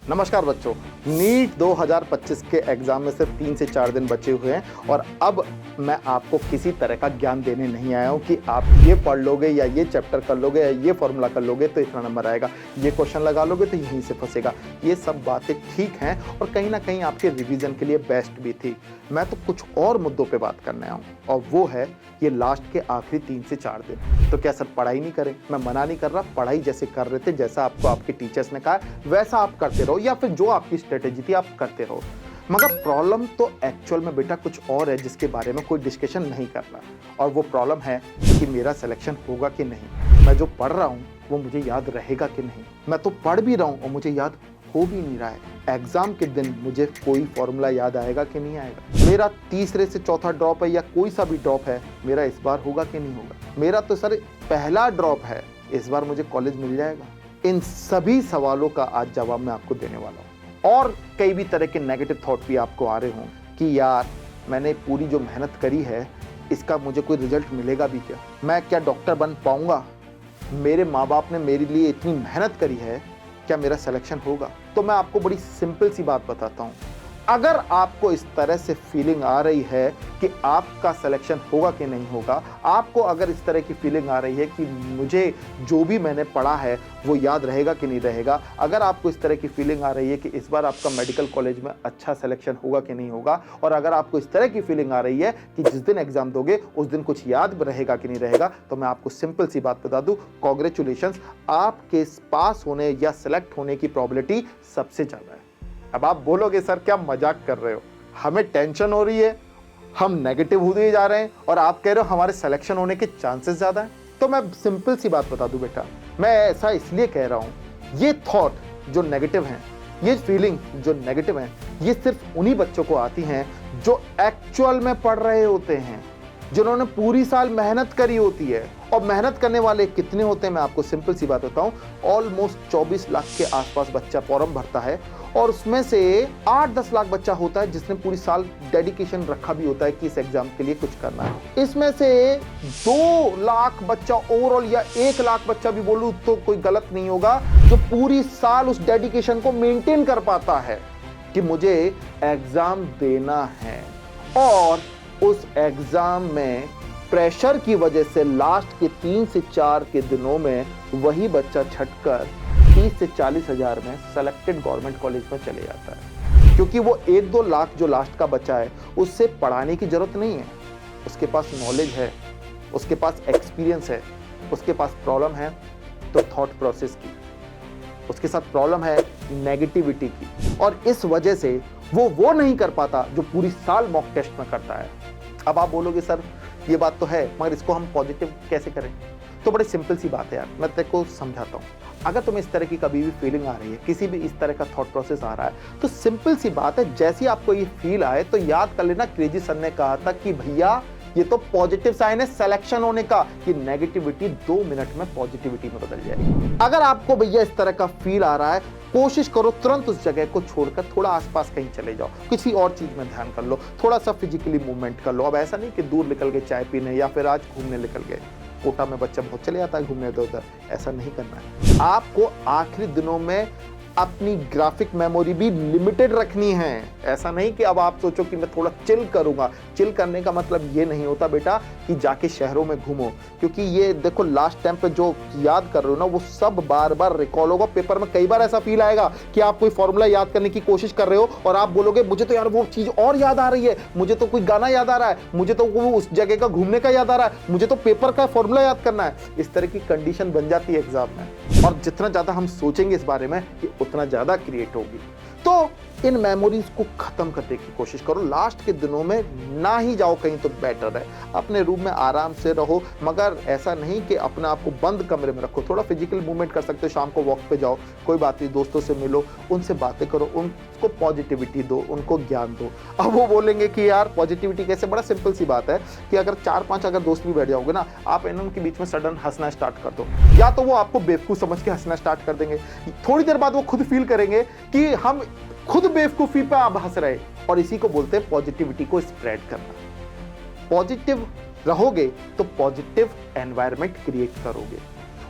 नमस्कार बच्चों, नीट 2025 के एग्जाम में सिर्फ 3 से 4 दिन बचे हुए हैं और अब मैं आपको किसी तरह का ज्ञान देने नहीं आया हूं कि आप ये पढ़ लोगे या ये चैप्टर कर लोगे या ये फॉर्मूला कर लोगे तो इतना नंबर आएगा, ये क्वेश्चन लगा लोगे तो यहीं से फंसेगा। ये सब बातें ठीक हैं और कहीं ना कहीं आपके रिवीजन के लिए बेस्ट भी थी। मैं तो कुछ और मुद्दों पे बात करने आया हूं और वो है ये लास्ट के आखिरी 3 से 4 दिन। तो क्या सर पढ़ाई नहीं करें? मैं मना नहीं कर रहा, पढ़ाई जैसे कर रहे थे, जैसा आपको आपके टीचर्स ने कहा वैसा आप करते रहो या फिर जो आपकी स्ट्रेटेजी थी आप करते रहो। मगर प्रॉब्लम तो एक्चुअल में बेटा कुछ और है जिसके बारे में कोई डिस्कशन नहीं कर रहा और वो प्रॉब्लम है कि मेरा सिलेक्शन होगा कि नहीं। मैं जो पढ़ रहा हूँ वो मुझे याद रहेगा कि नहीं। मैं तो पढ़ भी रहा हूँ और मुझे याद हो भी नहीं रहा है। एग्जाम के दिन मुझे कोई फॉर्मूला याद आएगा कि नहीं आएगा। मेरा तीसरे से चौथा ड्रॉप है या कोई सा भी ड्रॉप है, मेरा इस बार होगा कि नहीं होगा। मेरा तो सर पहला ड्रॉप है, इस बार मुझे कॉलेज मिल जाएगा। इन सभी सवालों का आज जवाब मैं आपको देने वाला हूँ। और कई भी तरह के नेगेटिव थॉट भी आपको आ रहे हों कि यार मैंने पूरी जो मेहनत करी है इसका मुझे कोई रिजल्ट मिलेगा भी क्या, मैं क्या डॉक्टर बन पाऊंगा, मेरे माँ बाप ने मेरे लिए इतनी मेहनत करी है, क्या मेरा सिलेक्शन होगा। तो मैं आपको बड़ी सिंपल सी बात बताता हूँ, अगर आपको इस तरह से फीलिंग आ रही है कि आपका सिलेक्शन होगा कि नहीं होगा, आपको अगर इस तरह की फीलिंग आ रही है कि मुझे जो भी मैंने पढ़ा है वो याद रहेगा कि नहीं रहेगा, अगर आपको इस तरह की फीलिंग आ रही है कि इस बार आपका मेडिकल कॉलेज में अच्छा सिलेक्शन होगा कि नहीं होगा, और अगर आपको इस तरह की फीलिंग आ रही है कि जिस दिन एग्जाम दोगे उस दिन कुछ याद रहेगा कि नहीं रहेगा, तो मैं आपको सिंपल सी बात बता दूं, कॉन्ग्रेचुलेशंस, आपके पास होने या सिलेक्ट होने की प्रोबेबिलिटी सबसे ज़्यादा है। अब आप बोलोगे सर क्या मजाक कर रहे हो, हमें टेंशन हो रही है, हम नेगेटिव होते जा रहे हैं और आप कह रहे हो हमारे सिलेक्शन होने के चांसेस ज्यादा हैं। तो मैं सिंपल सी बात बता दूं बेटा, मैं ऐसा इसलिए कह रहा हूं, ये थॉट जो नेगेटिव हैं, ये फीलिंग जो नेगेटिव हैं, ये सिर्फ उन्हीं बच्चों को आती हैं जो एक्चुअल में पढ़ रहे होते हैं, जिन्होंने पूरी साल मेहनत करी होती है। और मेहनत करने वाले कितने होते हैं मैं आपको सिंपल सी बात बताऊं, ऑलमोस्ट 24 लाख के आसपास बच्चा फॉर्म भरता है और उसमें से 8-10 लाख बच्चा होता है जिसने पूरी साल डेडिकेशन रखा भी होता है कि इस एग्जाम के लिए कुछ करना है। इसमें से 2 लाख बच्चा ओवरऑल या 1 लाख बच्चा भी बोलूं तो कोई गलत नहीं होगा, जो पूरी साल उस डेडिकेशन को मेंटेन कर पाता है कि मुझे एग्जाम देना है। और उस एग्जाम में प्रेशर की वजह से लास्ट के 3 से 4 के दिनों में वही बच्चा छटकर 30 से 40 हजार में सेलेक्टेड गवर्नमेंट कॉलेज में चले जाता है, क्योंकि वो 1-2 लाख जो लास्ट का बचा है उससे पढ़ाने की जरूरत नहीं है, उसके पास नॉलेज है, उसके पास एक्सपीरियंस है, उसके पास प्रॉब्लम है तो थॉट प्रोसेस की, उसके साथ प्रॉब्लम है नेगेटिविटी की, और इस वजह से वो नहीं कर पाता जो पूरी साल मॉक टेस्ट में करता है। अब आप बोलोगे सर ये बात तो है मगर इसको हम पॉजिटिव कैसे करें, तो बड़ी सिंपल सी बात है यार, मैं तेरे को समझाता हूँ। अगर तुम्हें इस तरह की कभी भी फीलिंग आ रही है, किसी भी इस तरह का थॉट प्रोसेस आ रहा है, तो सिंपल सी बात है, जैसे आपको ये फील आए तो याद कर लेना क्रेजी सर ने कहा था कि भैया ये तो पॉजिटिव साइन है सिलेक्शन होने का, कि नेगेटिविटी 2 मिनट में पॉजिटिविटी में बदल जाएगी। अगर आपको भैया इस तरह का फील आ रहा है, कोशिश करो तुरंत उस जगह को छोड़कर थोड़ा आसपास कहीं चले जाओ, किसी और चीज में ध्यान कर लो, थोड़ा सा फिजिकली मूवमेंट कर लो। अब ऐसा नहीं कि दूर निकल गए चाय पीने या फिर आज घूमने निकल गए, कोटा में बच्चा बहुत चले जाता है घूमने इधर उधर, ऐसा नहीं करना है। आपको आखिरी दिनों में अपनी ग्राफिक मेमोरी भी लिमिटेड रखनी है। ऐसा नहीं कि अब आप सोचो कि मैं थोड़ा चिल करूंगा, चिल करने का मतलब ये नहीं होता बेटा कि जाके शहरों में घूमो, क्योंकि ये देखो लास्ट टाइम पे जो याद कर रहे हो ना वो सब बार बार रिकॉल होगा। पेपर में कई बार ऐसा फील आएगा कि आप कोई फॉर्मूला याद करने की कोशिश कर रहे हो और आप बोलोगे मुझे तो यार वो चीज और याद आ रही है, मुझे तो कोई गाना याद आ रहा है, मुझे तो वो उस जगह का घूमने का याद आ रहा है, मुझे तो पेपर का फॉर्मूला याद करना है। इस तरह की कंडीशन बन जाती है एग्जाम में, और जितना ज्यादा हम सोचेंगे इस बारे में कि उतना ज्यादा क्रिएट होगी। तो इन मेमोरीज को खत्म करने की कोशिश करो, लास्ट के दिनों में ना ही जाओ कहीं तो बेटर है। अपने रूम में आराम से रहो, मगर ऐसा नहीं कि अपने आप को बंद कमरे में रखो, थोड़ा फिजिकल मूवमेंट कर सकते हो, शाम को वॉक पे जाओ, कोई बात नहीं, दोस्तों से मिलो, उनसे बातें करो, उनको पॉजिटिविटी दो, उनको ज्ञान दो। अब वो बोलेंगे कि यार पॉजिटिविटी कैसे, बड़ा सिंपल सी बात है कि अगर 4-5 अगर दोस्त भी बैठ जाओगे ना, आप इनके बीच में सडन हंसना स्टार्ट कर दो, या तो वो आपको बेवकूफ समझ के हंसना स्टार्ट कर देंगे, थोड़ी देर बाद वो खुद फील करेंगे कि हम खुद बेवकूफी पे आप हंस रहे, और इसी को बोलते हैं पॉजिटिविटी को स्प्रेड करना। पॉजिटिव रहोगे तो पॉजिटिव एनवायरनमेंट क्रिएट करोगे।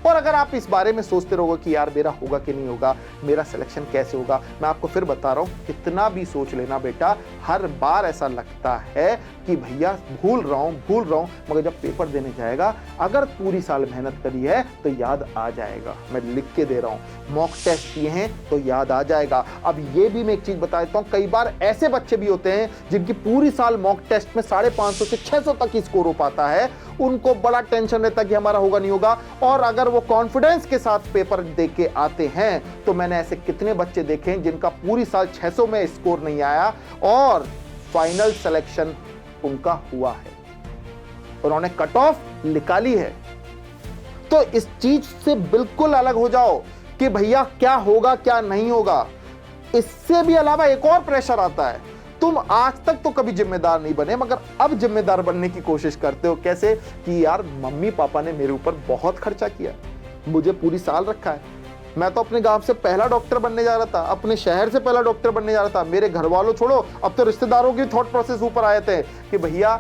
और अगर आप इस बारे में सोचते रहोगे कि यार मेरा होगा कि नहीं होगा, मेरा सिलेक्शन कैसे होगा, मैं आपको फिर बता रहा हूं, कितना भी सोच लेना बेटा, हर बार ऐसा लगता है कि भैया भूल रहा हूं, मगर जब पेपर देने जाएगा, अगर पूरी साल मेहनत करी है तो याद आ जाएगा। मैं लिख के दे रहा हूं, मॉक टेस्ट किए हैं तो याद आ जाएगा। अब ये भी मैं एक चीज बता देता हूं, कई बार ऐसे बच्चे भी होते हैं जिनकी पूरी साल मॉक टेस्ट में 550 से 600 तक ही स्कोर हो पाता है, उनको बड़ा टेंशन रहता है कि हमारा होगा नहीं होगा, और अगर वो कॉन्फिडेंस के साथ पेपर दे के आते हैं तो मैंने ऐसे कितने बच्चे देखे हैं जिनका पूरी साल 600 में स्कोर नहीं आया और फाइनल सिलेक्शन उनका हुआ है, उन्होंने कट ऑफ निकाली है। तो इस चीज से बिल्कुल अलग हो जाओ कि भैया क्या होगा क्या नहीं होगा। इससे भी अलावा एक और प्रेशर आता है, तुम आज तक तो कभी जिम्मेदार नहीं बने, मगर अब जिम्मेदार बनने की कोशिश करते हो। कैसे कि यार मम्मी पापा ने मेरे ऊपर बहुत खर्चा किया, मुझे पूरी साल रखा है, मैं तो अपने गांव से पहला डॉक्टर बनने जा रहा था, अपने शहर से पहला डॉक्टर बनने जा रहा था, मेरे घर वालों छोड़ो, अब तो रिश्तेदारों की थॉट प्रोसेस ऊपर आए थे कि भैया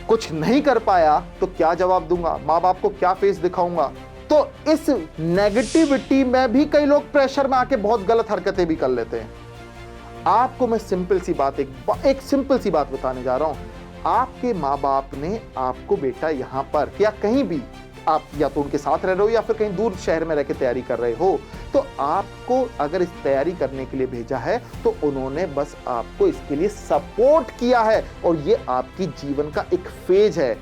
कुछ नहीं कर पाया तो क्या जवाब दूंगा, माँ बाप को क्या फेस दिखाऊंगा। तो इस नेगेटिविटी में भी कई लोग प्रेशर में आके बहुत गलत हरकतें भी कर लेते हैं। आपको मैं सिंपल सी बात एक सिंपल सी बात बताने जा रहा हूं। आपके माँ बाप ने आपको बेटा यहां पर या कहीं भी, आप या तो उनके साथ रह रहे हो या फिर कहीं दूर शहर में रह के तैयारी कर रहे हो, तो आपको अगर इस तैयारी करने के लिए भेजा है तो उन्होंने बस आपको इसके लिए सपोर्ट किया है, और ये आपकी जीवन का एक फेज है।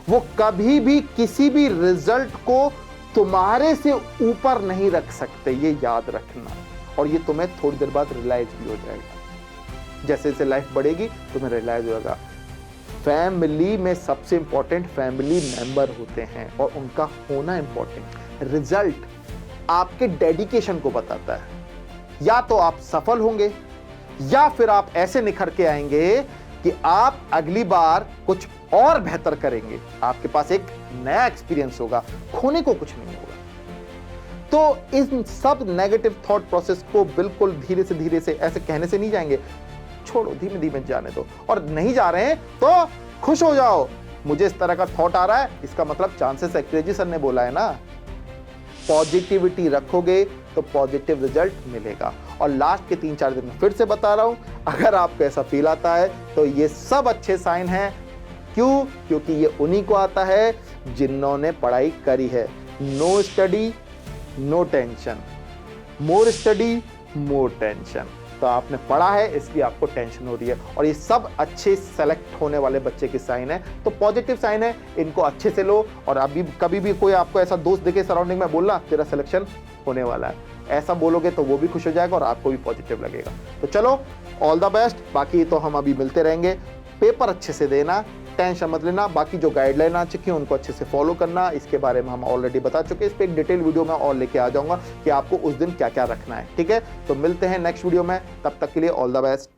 वो कभी भी किसी भी रिजल्ट को तुम्हारे से ऊपर नहीं रख सकते, ये याद रखना। और ये तुम्हें थोड़ी देर बाद रियलाइज भी हो जाएगा, जैसे जैसे लाइफ बढ़ेगी तुम्हें रियलाइज होगा। फैमिली में सबसे इंपॉर्टेंट फैमिली मेंबर होते हैं और उनका होना इंपॉर्टेंट। रिजल्ट आपके डेडिकेशन को बताता है, या तो आप सफल होंगे या फिर आप ऐसे निखर के आएंगे कि आप अगली बार कुछ और बेहतर करेंगे, आपके पास एक नया एक्सपीरियंस होगा, खोने को कुछ नहीं होगा। तो इन सब नेगेटिव थॉट प्रोसेस को बिल्कुल धीरे से ऐसे कहने से नहीं जाएंगे, छोड़ो, धीमे धीमे जाने दो। और नहीं जा रहे हैं तो खुश हो जाओ, मुझे इस तरह का थॉट आ रहा है, इसका मतलब चांसेस एक्रेजी सर ने बोला है ना। पॉजिटिविटी रखोगे तो पॉजिटिव रिजल्ट मिलेगा। और लास्ट के 3-4 दिन में फिर से बता रहा हूं, अगर आपको ऐसा फील आता है तो ये सब अच्छे साइन हैं। क्यों? क्योंकि ये उन्हीं को आता है जिन्होंने पढ़ाई करी है। No study no tension, more study more tension. तो आपने पढ़ा है इसलिए आपको टेंशन हो रही है, और ये सब अच्छे सेलेक्ट होने वाले बच्चे के साइन है, तो पॉजिटिव साइन है, इनको अच्छे से लो। और अभी कभी भी कोई आपको ऐसा दोस्त दिखे सराउंडिंग में, बोलना तेरा सिलेक्शन होने वाला है, ऐसा बोलोगे तो वो भी खुश हो जाएगा और आपको भी पॉजिटिव लगेगा। तो चलो, ऑल द बेस्ट। बाकी तो हम अभी मिलते रहेंगे। पेपर अच्छे से देना, टेंशन मत लेना। बाकी जो गाइडलाइन आ चुकी है उनको अच्छे से फॉलो करना, इसके बारे में हम ऑलरेडी बता चुके हैं। इस पे एक डिटेल वीडियो में और लेके आ जाऊंगा कि आपको उस दिन क्या क्या रखना है। ठीक है, तो मिलते हैं नेक्स्ट वीडियो में, तब तक के लिए ऑल द बेस्ट।